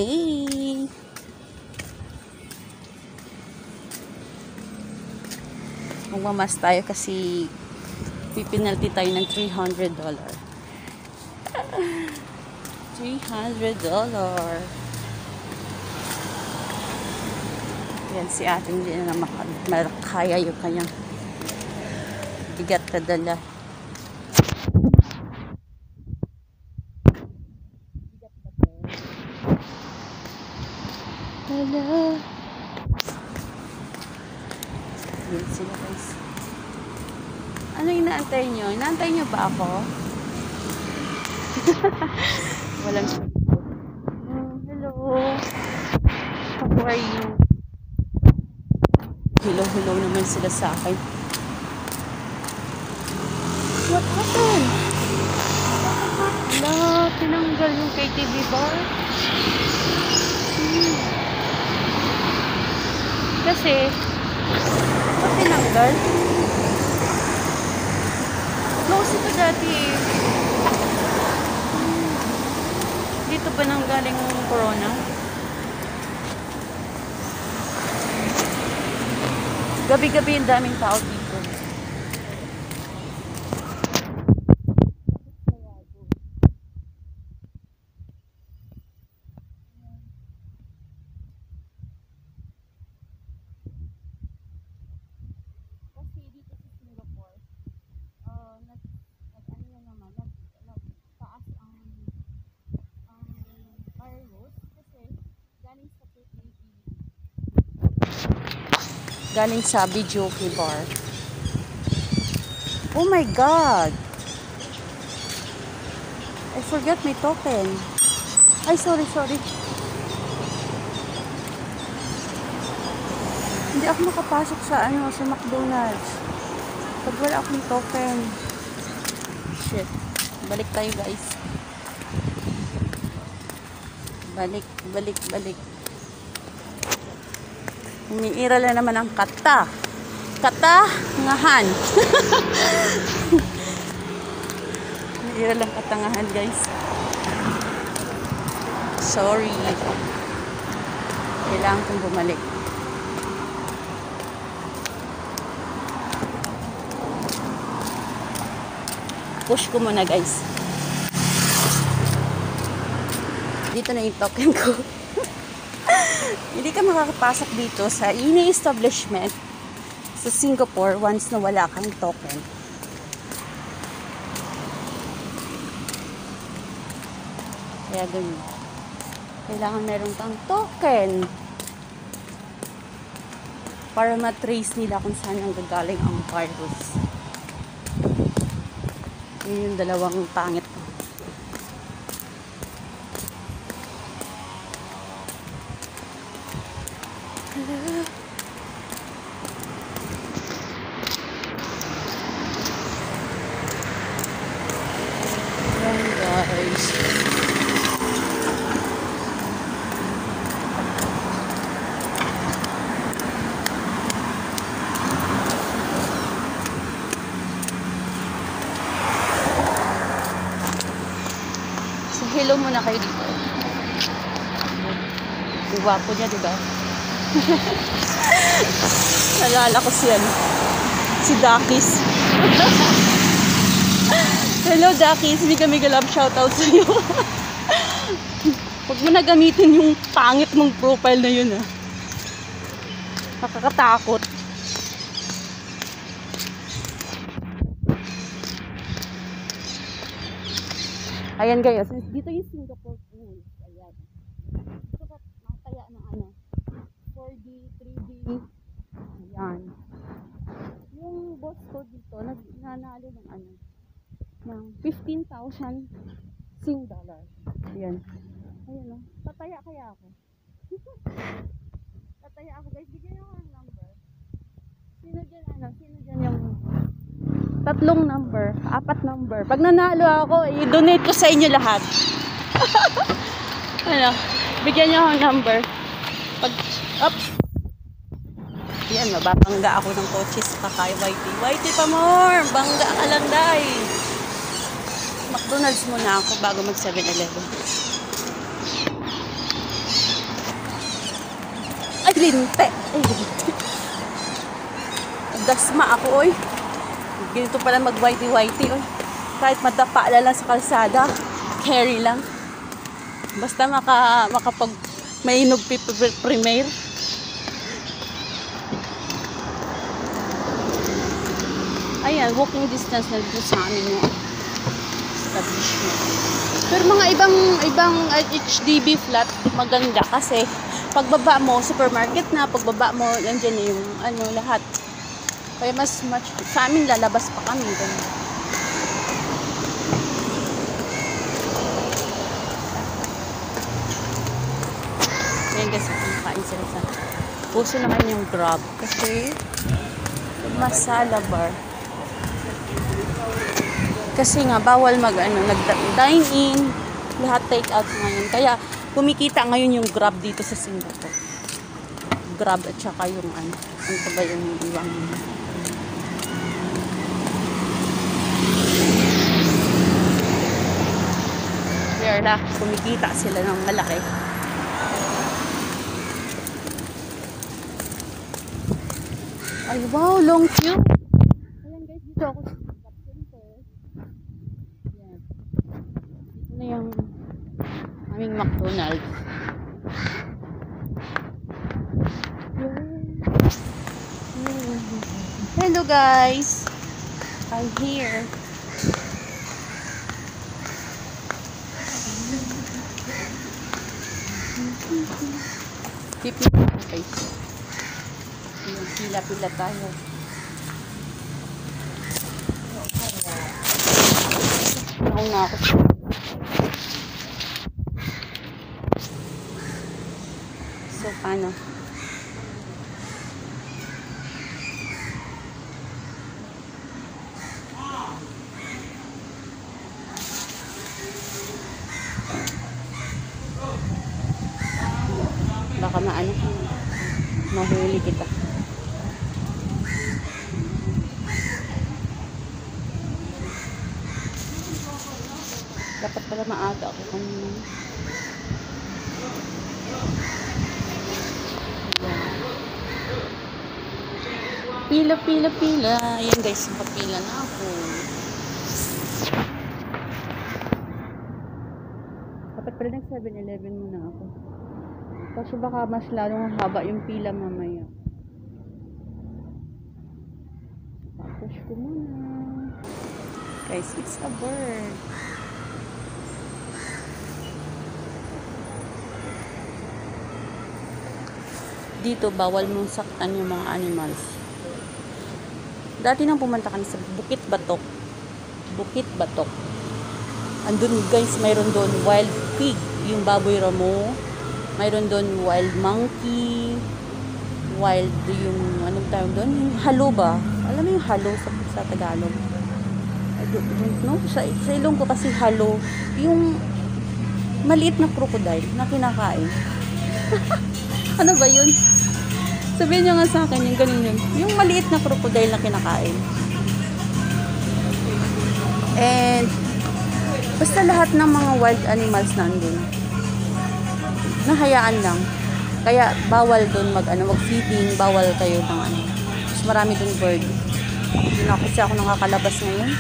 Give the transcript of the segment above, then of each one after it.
Hey! Magmamas tayo kasi pipinalty tayo ng $300. $300. Yan si ating din na makaya yung kanyang bigat na dala. Hello. Yan sila guys. Ano inaantay nyo? Inaantay nyo ba ako? Walang hello. How are you? Hello naman sila sa akin. What happened? Wala, tinanggal yung KTV bar. Kasi, ba't tinanggal? Close ito dati eh. Dito ba nang galing corona? Gabi-gabi yung daming tao dito. Kasi dito sa Singapore, ano yan naman, taas ang virus kasi galing sa Videoke bar. Oh my God! I forgot my token. Ay, sorry. Hindi ako makapasok sa sa McDonald's. Pag wala akong token. Shit. Balik tayo guys. Balik. Umiiral na naman ang katangahan. Umiiral ang katangahan guys. Sorry. Kailangan kong bumalik. Push ko muna guys. Dito na yung token ko. Hindi ka makakapasok dito sa any establishment sa Singapore once na wala kang token. Kaya ganun. Kailangan meron kang token para matrace nila kung saan ang gagaling ang virus. Yun yung dalawang pangit ko. Hello. Ayan guys. So, hello muna kayo dito. Guwapo niya, diba? Nalala ko si Dakis. Hello Dakis, hindi kami galab shoutout sa iyo. Huwag mo na gamitin yung pangit mong profile na yun ah. Nakakatakot. Ayan guys, dito yung Singapore pool. Ayan. Dito ka makataya ng 4D, 3D. Ayan. Yung boss ko dito, nanalo ng 15,000 Sing dollar. Ayan. Ayan o. Tataya kaya ako. Tataya ako guys. Bigyan nyo ako ng number. Sino dyan yung 3 number, 4 number. Pag nanalo ako, i-donate ko sa inyo lahat. Bigyan nyo ako ng number. Yan, mababangga ako ng kotse sa kay YT pa more. Bangga ka lang dahil. McDonald's muna ako bago mag 7-Eleven. Linte. Ay, linte. Dasma ako, oy. Ganito pala mag-whitey-whitey, oy. Kahit madapa lang sa kalsada, carry lang. Basta makapag may nag-premiere. Ayan, walking distance na dito sa amin yung establishment. Pero mga ibang HDB flat, maganda kasi pagbaba mo, supermarket na, pagbaba mo, nandiyan na yung lahat. Kaya mas sa amin lalabas pa kami. Ganun. Ngayon guys, kumakain sila sa puso naman yung Grab kasi masala bar. Kasi nga bawal nag-dine in, lahat take out ngayon. Kaya kumikita ngayon yung Grab dito sa Singapore. Grab at saka yung ano ba yung ibang clear na, kumikita sila ng malaki. Ay wow, long queue. Ayan guys, dito ako sa yung aming McDonald's. Hello guys, I'm here. Pipila guys. Pila tayo. Nauna ako. So, paano? Baka mahuli kita. Dapat pala maaga ako kanina. Pila. Ayan guys, nakapila na ako. Dapat pala nag 7-Eleven muna ako. Kasi baka mas lalong haba yung pila mamaya. Tapos ko muna. Guys, it's a bird. Dito, bawal mong saktan yung mga animals. Dati nang pumunta ka sa Bukit Batok. Andun guys, mayroon doon wild pig, yung baboy ramo. Mayroon doon wild monkey, wild yung anong tawag doon? Yung halo ba? Alam mo yung halo sa Tagalog? I don't know. Sa ilong ko kasi halo. Yung maliit na crocodile na kinakain. Ano ba yun? Sabihin nyo nga sa akin, yung ganun yun. Yung maliit na crocodile na kinakain. And, basta lahat ng mga wild animals nandun. Nahayaan lang. Kaya, bawal dun mag-feeding, bawal kayo ng Mas marami dun bird. Hindi na kasi ako nakakalabas ngayon.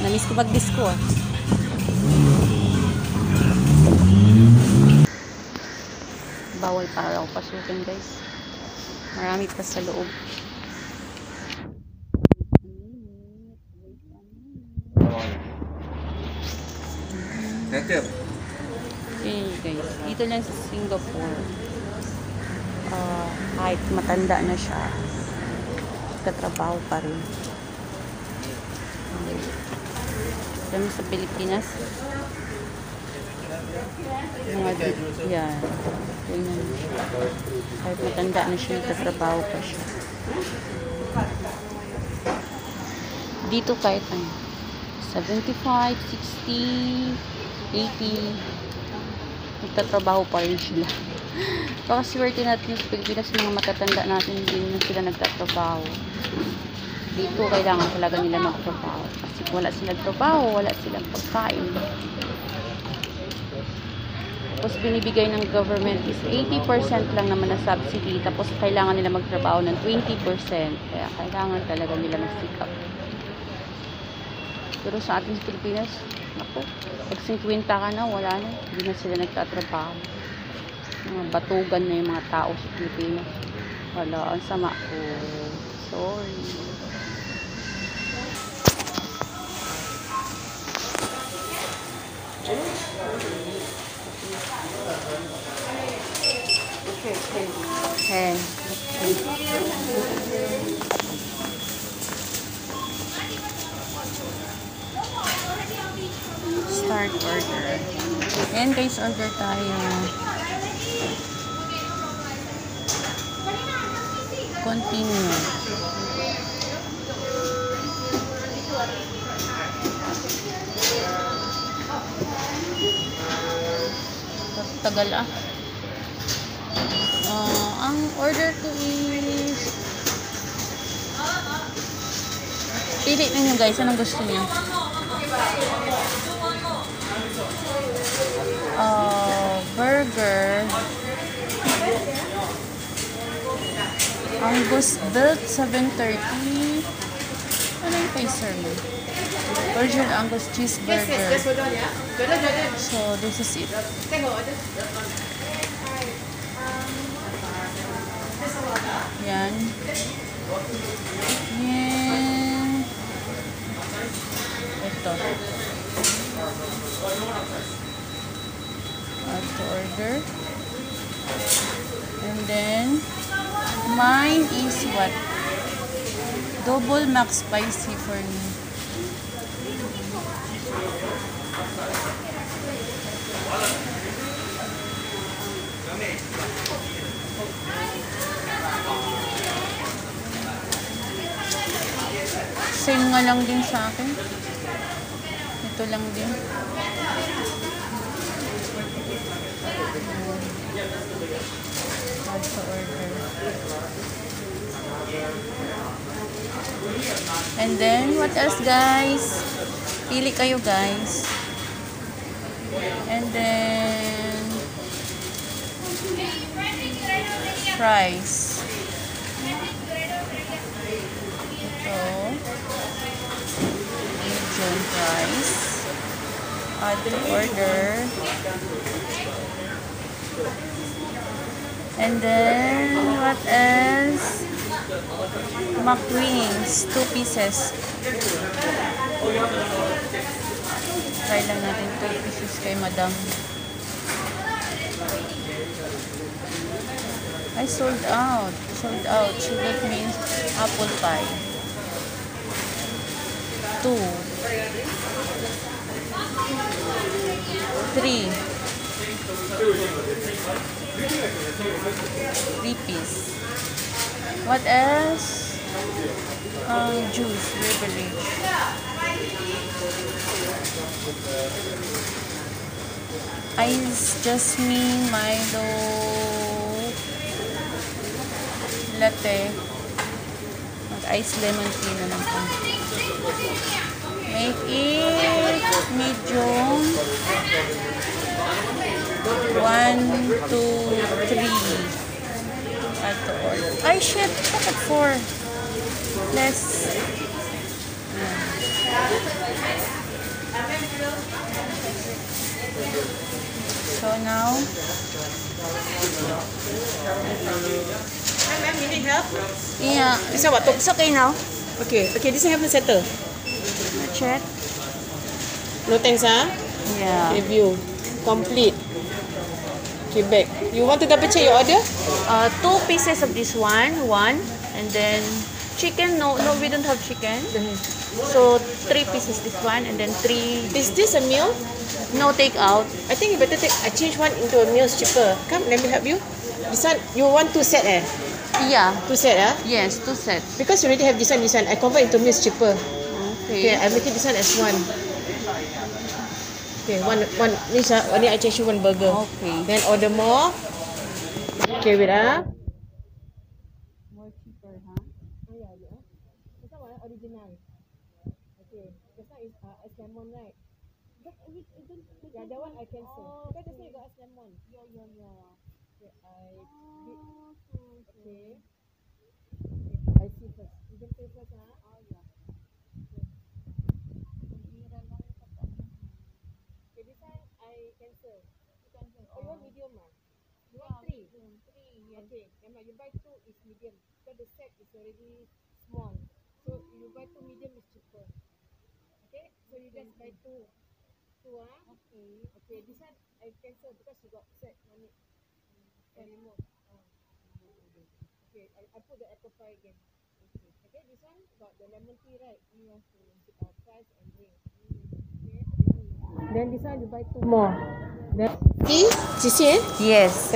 Namiss ko mag-disco Bawal pa ako pasukin guys. Marami pa sa loob. Okay guys, dito lang sa Singapore. Kahit matanda na siya, katrabaho pa rin. Kami sa Pilipinas. Mga yan. Kahit matanda na siya, nagtatrabaho pa siya. Dito kahit 75, 60, 80, nagtatrabaho pa rin sila. Baka swerte natin sa Pilipinas, mga matatanda natin, hindi na sila nagtatrabaho. Dito kailangan talaga nila magtrabaho. Kasi kung wala silang trabaho, wala silang pagkain. Tapos binibigay ng government is 80% lang naman na subsidy. Tapos kailangan nila magtrabaho ng 20%. Kaya kailangan talaga nila mag-stick up. Pero sa ating Pilipinas, ako, pag 50 ka na, wala na. Hindi na sila nagtatrabaho. Mga batugan na yung mga tao sa Pilipinas. Wala, ang sama ko. Sorry. Okay. Start order. Ayan guys, order tayo. Continue. Tagal ah. Ang order ko is pili ninyo guys, anong gusto niyo? Burger, Angus built 730. Ano yung pacer mo? Original Angus cheeseburger. So this is it. Yan. Yan. Ito. Add to order. And then, mine is what? Double max spicy for me. Same nga lang din sa akin. Ito lang din. Add to order. And then, what else guys? Pili kayo guys. And then, fries. Medium fries. Add to order. And then, what else? McWings, 2 pieces. Try lang natin 2 pieces kay madam. I sold out. Sold out. So that means apple pie. 2. 3. 3 piece. What else? Juice, beverage. Ice, jasmine, Milo, latte. Mag-ice lemon tea na lang po. Make it medium. 1, 2, 3. Add to order. Ay, shit! Bakit 4? Less. So now, Hi ma'am, you need help? yeah, This one what? it's okay now. Okay, this one have to settle. Check. No thanks, huh? Yeah. Review. Complete. Okay, back. You want to double check your order? 2 pieces of this one, and then chicken. No, we don't have chicken. So 3 pieces this one, and then 3. Is this a meal? No take out. I think you better I change one into a meal cheaper. Come, let me help you. This one, you want 2 set eh? Yeah. 2 set ah? Yes, 2 sets. Because you already have this one. I convert into meals cheaper. Okay, Okay. I make it this one as 1. Okay, one. This only I change you 1 burger. Okay. Then order more. Okay, wait ah. More cheaper, huh? Oh yeah, yeah. This one original. Okay, this one is lemon, right? Yeah, that one I cancel. Because just now you got ask lemon. Yeah. Okay, okay. I see first. You can pay first, huh? Okay, this one I cancel. Oh, you want medium, ah? You want three? Okay, never mind. You buy two is medium. Because the set is already small. So you buy two medium is cheaper. Okay, so you just buy two. Two, ah? Okay, this one I cancel because you got set on it. Can remove. Okay, I put the apple pie again. Okay, this one got the lemon tea, right? Fries and drink. Okay. Then this one you buy two more. Then see, see, Yes.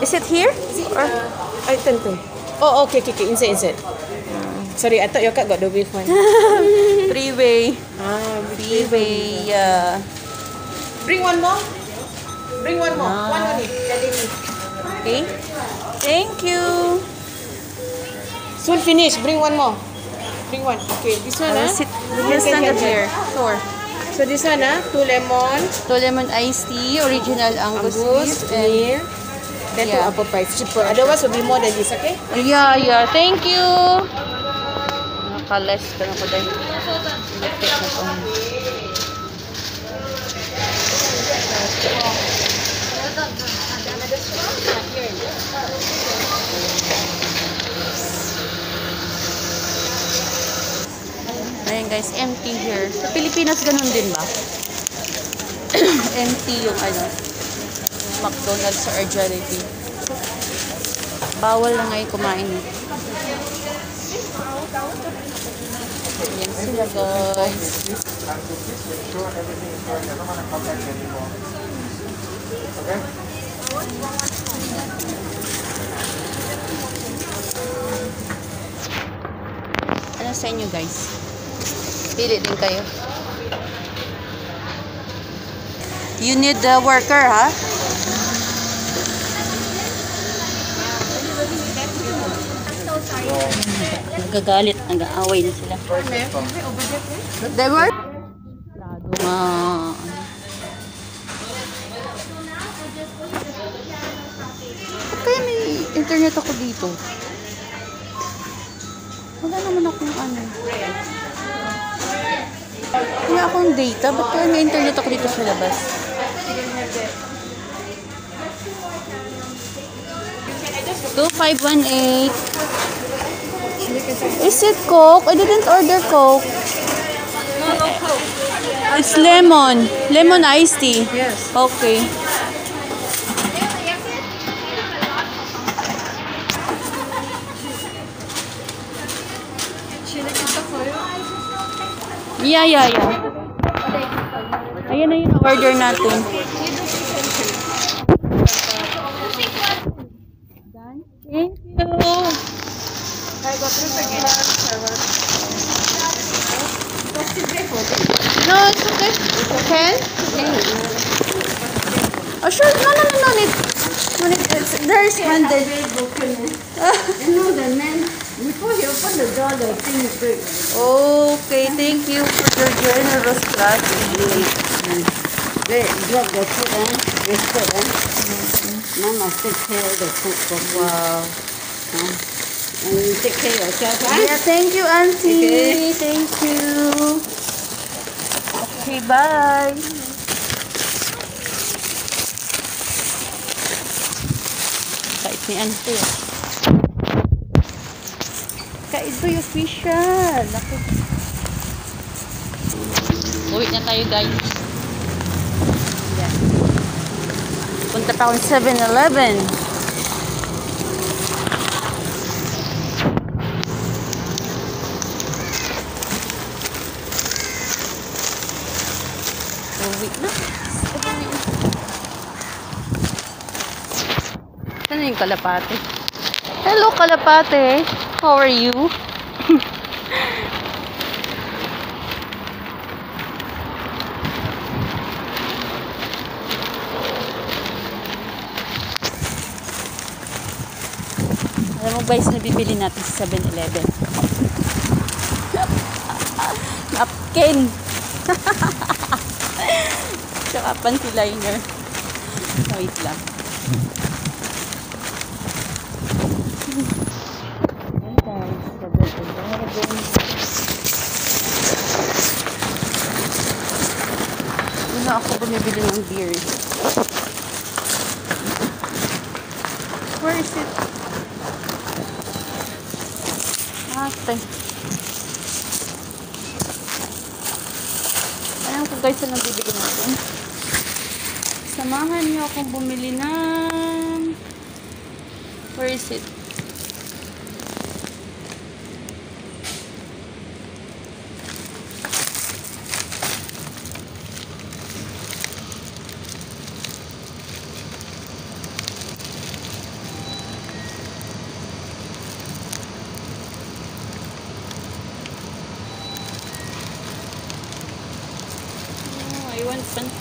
Is it here? Or I turn. Oh, okay, inside. Sorry, I thought your card got the wave one. three-way? Ah, Three-way, yeah. Bring one more. One only. Okay. Thank you. Soon finish. Bring one more. Bring one. Okay, this one, We can stand it here. Sure. So this one, 2 lemon. 2 lemon iced tea, original Angus beef, and Meal. Then yeah. 2 apple pie. Cheaper. Otherwise will be more than this, okay? yeah. Thank you. Nakales ka na ko dahil. Lapit na ko. Ayan guys, empty here. Sa Pilipinas ganun din ba? Empty yung McDonald's or Jollibee. Bawal na ngayon kumain. Ayan sila guys. Ano sa inyo guys? Pili din kayo. You need the worker, ha? Nagagalit, nag-aaway na sila. They were? Lado nga. Kaya may internet ako dito. Wala naman akong wala akong data. Ba't kaya may internet ako dito sa labas? $2,518. Is it Coke? I didn't order Coke. No Coke. It's lemon. Lemon iced tea. Yes. Okay. Yeah. Ayan na yung order natin. Done? Thank you. I got 3 again. No, it's okay. Okay? Oh, sure. No need. There is handed. You know the man, before he opened the door, the thing break. Okay, thank you for your generous gratitude. They drop the food and wasted Mama take care of the food for me. Wow. And you take care of yourself, Yeah, thank you, Auntie. Okay. Thank you. Okay, bye. Kait ni Auntie. Kait ko yung official. Ako. Uwi na tayo, guys. Yeah. Punta pa akong 7-Eleven. Uwi na. Saan yung kalapate? Hello, kalapate. How are you? Alam mo guys, nabibili natin sa 7-Eleven. napkin. Tsaka panty liner. Wait lang. Ayan guys, Double-11. Una ako bumibili ng beer. Where is it? Ate. Alam ko guys, ano bibili natin? Samahan niyo akong bumili ng... Where is it? I want panty